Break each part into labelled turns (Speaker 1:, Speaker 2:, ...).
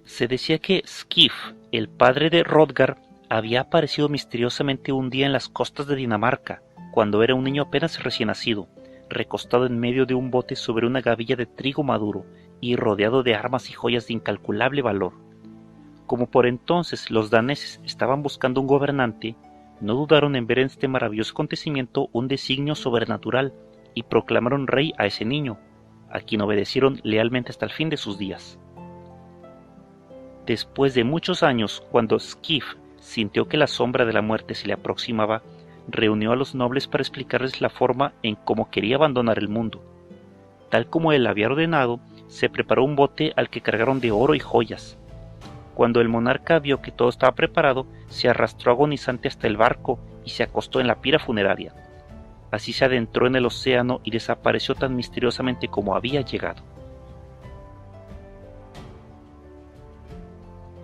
Speaker 1: Se decía que Skif, el padre de Hrothgar, había aparecido misteriosamente un día en las costas de Dinamarca, cuando era un niño apenas recién nacido, recostado en medio de un bote sobre una gavilla de trigo maduro y rodeado de armas y joyas de incalculable valor. Como por entonces los daneses estaban buscando un gobernante, no dudaron en ver en este maravilloso acontecimiento un designio sobrenatural y proclamaron rey a ese niño, a quien obedecieron lealmente hasta el fin de sus días. Después de muchos años, cuando Skif sintió que la sombra de la muerte se le aproximaba, reunió a los nobles para explicarles la forma en cómo quería abandonar el mundo. Tal como él había ordenado, se preparó un bote al que cargaron de oro y joyas. Cuando el monarca vio que todo estaba preparado, se arrastró agonizante hasta el barco y se acostó en la pira funeraria. Así se adentró en el océano y desapareció tan misteriosamente como había llegado.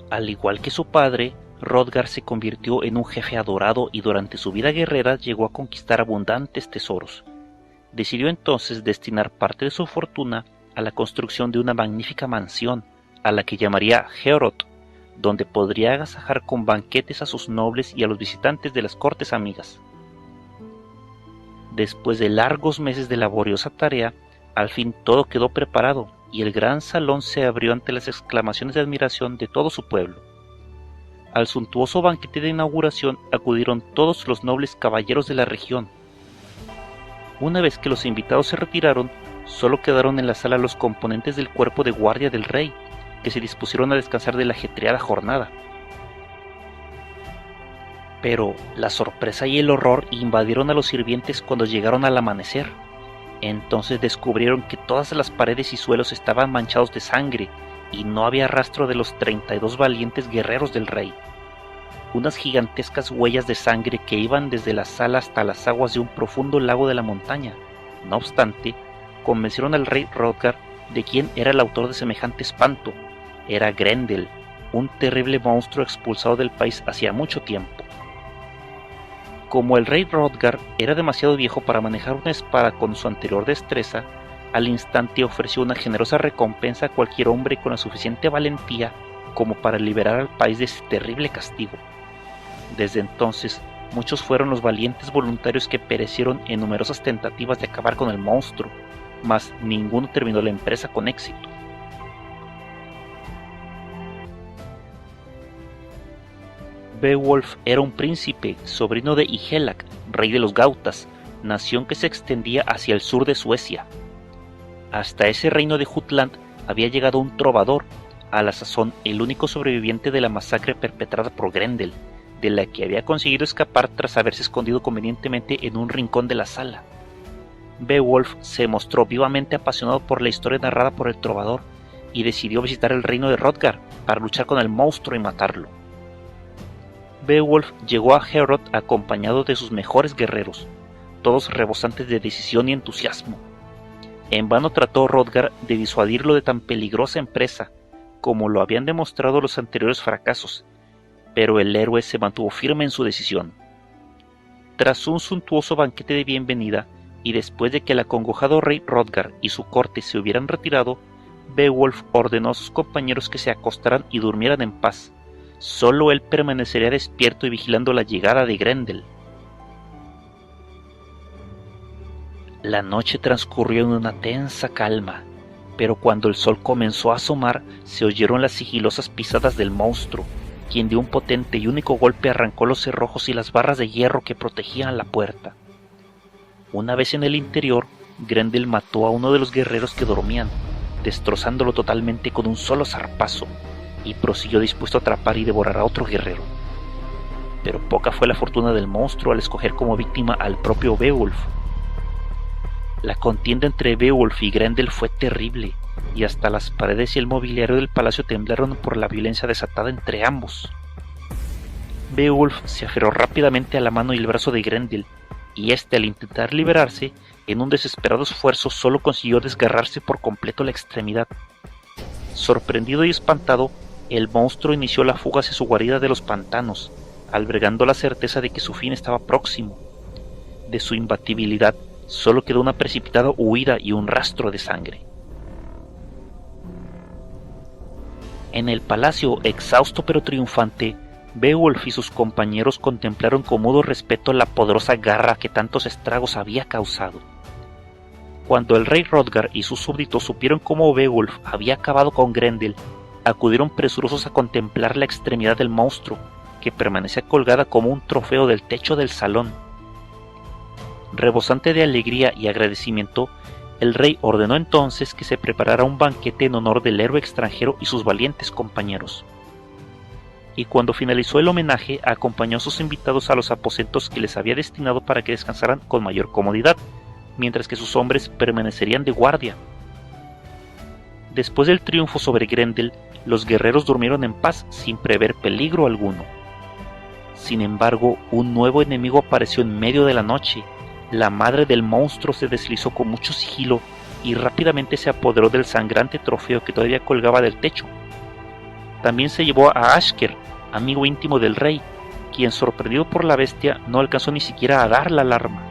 Speaker 1: Al igual que su padre, Hrothgar se convirtió en un jefe adorado y durante su vida guerrera llegó a conquistar abundantes tesoros. Decidió entonces destinar parte de su fortuna a la construcción de una magnífica mansión, a la que llamaría Heorot, donde podría agasajar con banquetes a sus nobles y a los visitantes de las cortes amigas. Después de largos meses de laboriosa tarea, al fin todo quedó preparado y el gran salón se abrió ante las exclamaciones de admiración de todo su pueblo. Al suntuoso banquete de inauguración acudieron todos los nobles caballeros de la región. Una vez que los invitados se retiraron, solo quedaron en la sala los componentes del cuerpo de guardia del rey, que se dispusieron a descansar de la ajetreada jornada. Pero la sorpresa y el horror invadieron a los sirvientes cuando llegaron al amanecer. Entonces descubrieron que todas las paredes y suelos estaban manchados de sangre y no había rastro de los 32 valientes guerreros del rey. Unas gigantescas huellas de sangre que iban desde la sala hasta las aguas de un profundo lago de la montaña. No obstante, convencieron al rey Hrothgar de quién era el autor de semejante espanto. Era Grendel, un terrible monstruo expulsado del país hacía mucho tiempo. Como el rey Hrothgar era demasiado viejo para manejar una espada con su anterior destreza, al instante ofreció una generosa recompensa a cualquier hombre con la suficiente valentía como para liberar al país de ese terrible castigo. Desde entonces, muchos fueron los valientes voluntarios que perecieron en numerosas tentativas de acabar con el monstruo, mas ninguno terminó la empresa con éxito. Beowulf era un príncipe, sobrino de Hygelac, rey de los Gautas, nación que se extendía hacia el sur de Suecia. Hasta ese reino de Jutland había llegado un trovador, a la sazón el único sobreviviente de la masacre perpetrada por Grendel, de la que había conseguido escapar tras haberse escondido convenientemente en un rincón de la sala. Beowulf se mostró vivamente apasionado por la historia narrada por el trovador y decidió visitar el reino de Hrothgar para luchar con el monstruo y matarlo. Beowulf llegó a Heorot acompañado de sus mejores guerreros, todos rebosantes de decisión y entusiasmo. En vano trató Hrothgar de disuadirlo de tan peligrosa empresa, como lo habían demostrado los anteriores fracasos, pero el héroe se mantuvo firme en su decisión. Tras un suntuoso banquete de bienvenida, y después de que el acongojado rey Hrothgar y su corte se hubieran retirado, Beowulf ordenó a sus compañeros que se acostaran y durmieran en paz. Solo él permanecería despierto y vigilando la llegada de Grendel. La noche transcurrió en una tensa calma, pero cuando el sol comenzó a asomar, se oyeron las sigilosas pisadas del monstruo, quien de un potente y único golpe arrancó los cerrojos y las barras de hierro que protegían la puerta. Una vez en el interior, Grendel mató a uno de los guerreros que dormían, destrozándolo totalmente con un solo zarpazo, y prosiguió dispuesto a atrapar y devorar a otro guerrero. Pero poca fue la fortuna del monstruo al escoger como víctima al propio Beowulf. La contienda entre Beowulf y Grendel fue terrible, y hasta las paredes y el mobiliario del palacio temblaron por la violencia desatada entre ambos. Beowulf se aferró rápidamente a la mano y el brazo de Grendel, y este, al intentar liberarse, en un desesperado esfuerzo solo consiguió desgarrarse por completo la extremidad. Sorprendido y espantado, el monstruo inició la fuga hacia su guarida de los pantanos, albergando la certeza de que su fin estaba próximo. De su imbatibilidad solo quedó una precipitada huida y un rastro de sangre. En el palacio, exhausto pero triunfante, Beowulf y sus compañeros contemplaron con mudo respeto la poderosa garra que tantos estragos había causado. Cuando el rey Hrothgar y sus súbditos supieron cómo Beowulf había acabado con Grendel, acudieron presurosos a contemplar la extremidad del monstruo, que permanecía colgada como un trofeo del techo del salón. Rebosante de alegría y agradecimiento, el rey ordenó entonces que se preparara un banquete en honor del héroe extranjero y sus valientes compañeros. Y cuando finalizó el homenaje, acompañó a sus invitados a los aposentos que les había destinado para que descansaran con mayor comodidad, mientras que sus hombres permanecerían de guardia. Después del triunfo sobre Grendel, los guerreros durmieron en paz sin prever peligro alguno. Sin embargo, un nuevo enemigo apareció en medio de la noche. La madre del monstruo se deslizó con mucho sigilo y rápidamente se apoderó del sangrante trofeo que todavía colgaba del techo. También se llevó a Ashker, amigo íntimo del rey, quien, sorprendido por la bestia, no alcanzó ni siquiera a dar la alarma.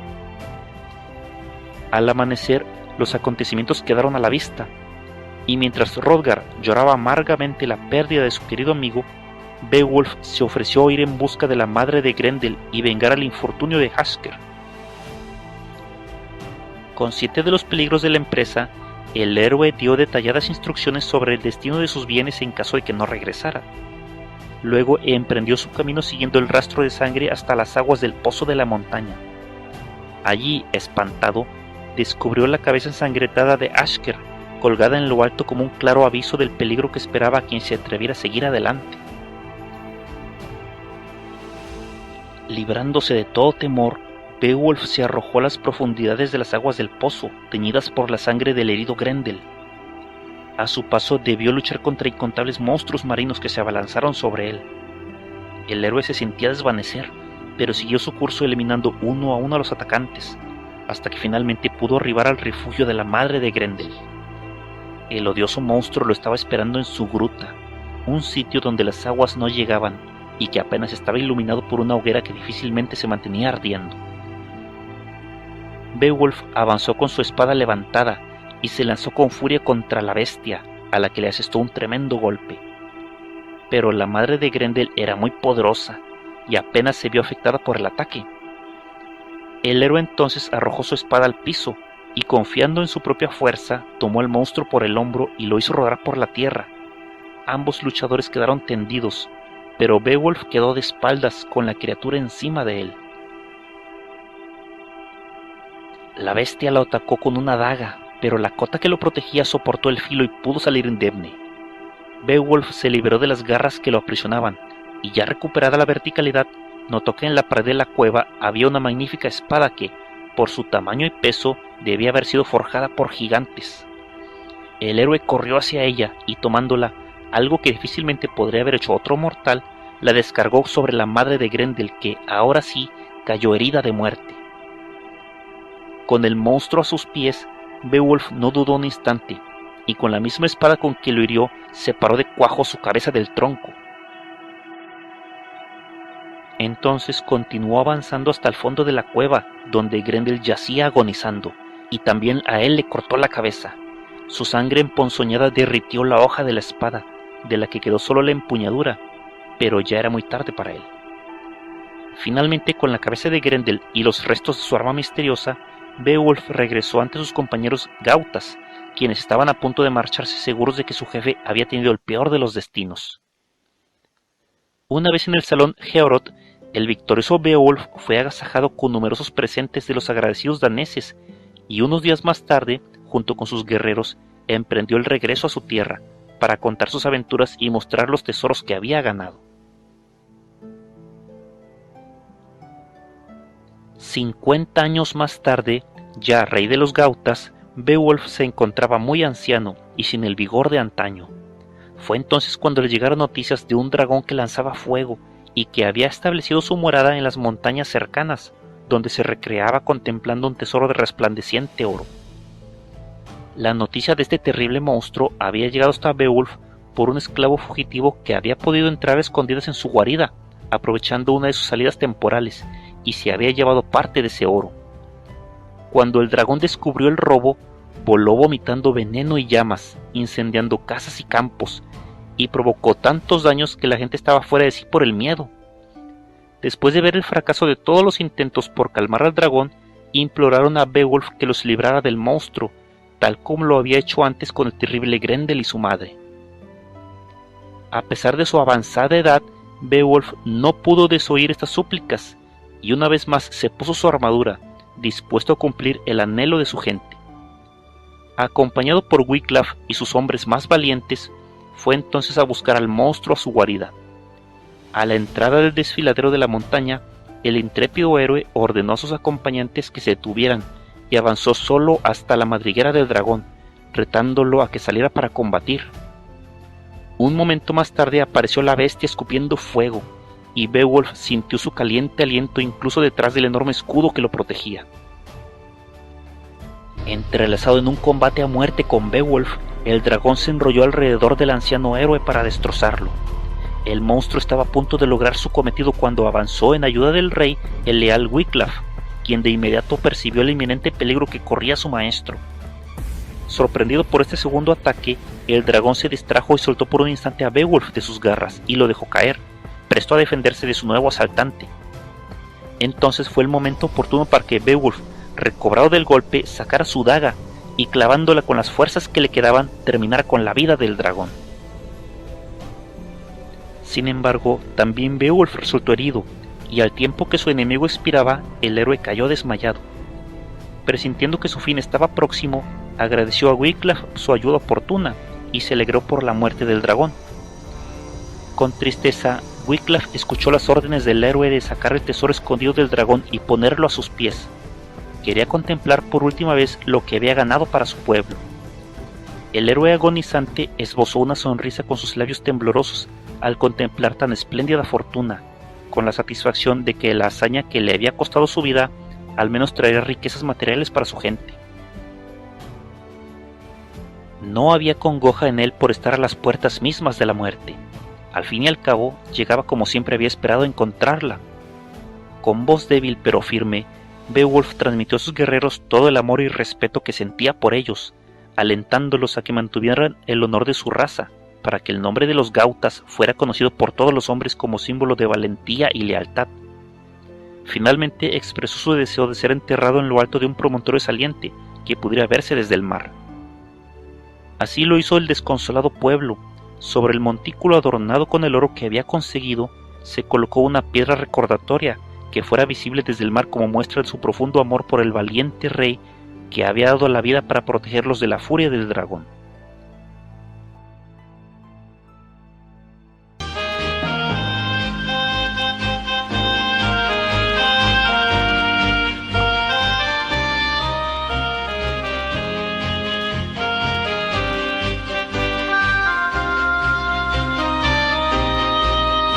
Speaker 1: Al amanecer, los acontecimientos quedaron a la vista, y mientras Hrothgar lloraba amargamente la pérdida de su querido amigo, Beowulf se ofreció a ir en busca de la madre de Grendel y vengar el infortunio de Ashker. Consciente de los peligros de la empresa, el héroe dio detalladas instrucciones sobre el destino de sus bienes en caso de que no regresara. Luego emprendió su camino siguiendo el rastro de sangre hasta las aguas del pozo de la montaña. Allí, espantado, descubrió la cabeza ensangrentada de Ashker, colgada en lo alto como un claro aviso del peligro que esperaba a quien se atreviera a seguir adelante. Librándose de todo temor, Beowulf se arrojó a las profundidades de las aguas del pozo, teñidas por la sangre del herido Grendel. A su paso debió luchar contra incontables monstruos marinos que se abalanzaron sobre él. El héroe se sentía desvanecer, pero siguió su curso eliminando uno a uno a los atacantes, hasta que finalmente pudo arribar al refugio de la madre de Grendel. El odioso monstruo lo estaba esperando en su gruta, un sitio donde las aguas no llegaban y que apenas estaba iluminado por una hoguera que difícilmente se mantenía ardiendo. Beowulf avanzó con su espada levantada y se lanzó con furia contra la bestia, a la que le asestó un tremendo golpe. Pero la madre de Grendel era muy poderosa y apenas se vio afectada por el ataque. El héroe entonces arrojó su espada al piso y, confiando en su propia fuerza, tomó al monstruo por el hombro y lo hizo rodar por la tierra. Ambos luchadores quedaron tendidos, pero Beowulf quedó de espaldas con la criatura encima de él. La bestia lo atacó con una daga, pero la cota que lo protegía soportó el filo y pudo salir indemne. Beowulf se liberó de las garras que lo aprisionaban, y ya recuperada la verticalidad, notó que en la pared de la cueva había una magnífica espada que, por su tamaño y peso, debía haber sido forjada por gigantes. El héroe corrió hacia ella y, tomándola, algo que difícilmente podría haber hecho otro mortal, la descargó sobre la madre de Grendel, que ahora sí cayó herida de muerte. Con el monstruo a sus pies, Beowulf no dudó un instante, y con la misma espada con que lo hirió, separó de cuajo su cabeza del tronco. Entonces continuó avanzando hasta el fondo de la cueva, donde Grendel yacía agonizando, y también a él le cortó la cabeza. Su sangre emponzoñada derritió la hoja de la espada, de la que quedó solo la empuñadura, pero ya era muy tarde para él. Finalmente, con la cabeza de Grendel y los restos de su arma misteriosa, Beowulf regresó ante sus compañeros gautas, quienes estaban a punto de marcharse seguros de que su jefe había tenido el peor de los destinos. Una vez en el salón Heorot, el victorioso Beowulf fue agasajado con numerosos presentes de los agradecidos daneses, y unos días más tarde, junto con sus guerreros, emprendió el regreso a su tierra, para contar sus aventuras y mostrar los tesoros que había ganado. 50 años más tarde, ya rey de los gautas, Beowulf se encontraba muy anciano y sin el vigor de antaño. Fue entonces cuando le llegaron noticias de un dragón que lanzaba fuego y que había establecido su morada en las montañas cercanas, donde se recreaba contemplando un tesoro de resplandeciente oro. La noticia de este terrible monstruo había llegado hasta Beowulf por un esclavo fugitivo que había podido entrar a escondidas en su guarida, aprovechando una de sus salidas temporales, y se había llevado parte de ese oro. Cuando el dragón descubrió el robo, voló vomitando veneno y llamas, incendiando casas y campos, y provocó tantos daños que la gente estaba fuera de sí por el miedo. Después de ver el fracaso de todos los intentos por calmar al dragón, imploraron a Beowulf que los librara del monstruo, tal como lo había hecho antes con el terrible Grendel y su madre. A pesar de su avanzada edad, Beowulf no pudo desoír estas súplicas, y una vez más se puso su armadura, dispuesto a cumplir el anhelo de su gente. Acompañado por Wiglaf y sus hombres más valientes, fue entonces a buscar al monstruo a su guarida. A la entrada del desfiladero de la montaña, el intrépido héroe ordenó a sus acompañantes que se detuvieran y avanzó solo hasta la madriguera del dragón, retándolo a que saliera para combatir. Un momento más tarde apareció la bestia escupiendo fuego, y Beowulf sintió su caliente aliento incluso detrás del enorme escudo que lo protegía. Entrelazado en un combate a muerte con Beowulf, el dragón se enrolló alrededor del anciano héroe para destrozarlo. El monstruo estaba a punto de lograr su cometido cuando avanzó en ayuda del rey el leal Wiglaf, quien de inmediato percibió el inminente peligro que corría su maestro. Sorprendido por este segundo ataque, el dragón se distrajo y soltó por un instante a Beowulf de sus garras y lo dejó caer, presto a defenderse de su nuevo asaltante. Entonces fue el momento oportuno para que Beowulf, recobrado del golpe, sacara su daga y clavándola con las fuerzas que le quedaban, terminara con la vida del dragón. Sin embargo, también Beowulf resultó herido, y al tiempo que su enemigo expiraba, el héroe cayó desmayado. Presintiendo que su fin estaba próximo, agradeció a Wiglaf su ayuda oportuna y se alegró por la muerte del dragón. Con tristeza, Wiglaf escuchó las órdenes del héroe de sacar el tesoro escondido del dragón y ponerlo a sus pies. Quería contemplar por última vez lo que había ganado para su pueblo. El héroe agonizante esbozó una sonrisa con sus labios temblorosos al contemplar tan espléndida fortuna, con la satisfacción de que la hazaña que le había costado su vida al menos traería riquezas materiales para su gente. No había congoja en él por estar a las puertas mismas de la muerte. Al fin y al cabo, llegaba como siempre había esperado encontrarla. Con voz débil pero firme, Beowulf transmitió a sus guerreros todo el amor y respeto que sentía por ellos, alentándolos a que mantuvieran el honor de su raza, para que el nombre de los Gautas fuera conocido por todos los hombres como símbolo de valentía y lealtad. Finalmente expresó su deseo de ser enterrado en lo alto de un promontorio saliente que pudiera verse desde el mar. Así lo hizo el desconsolado pueblo. Sobre el montículo adornado con el oro que había conseguido, se colocó una piedra recordatoria que fuera visible desde el mar como muestra de su profundo amor por el valiente rey que había dado la vida para protegerlos de la furia del dragón.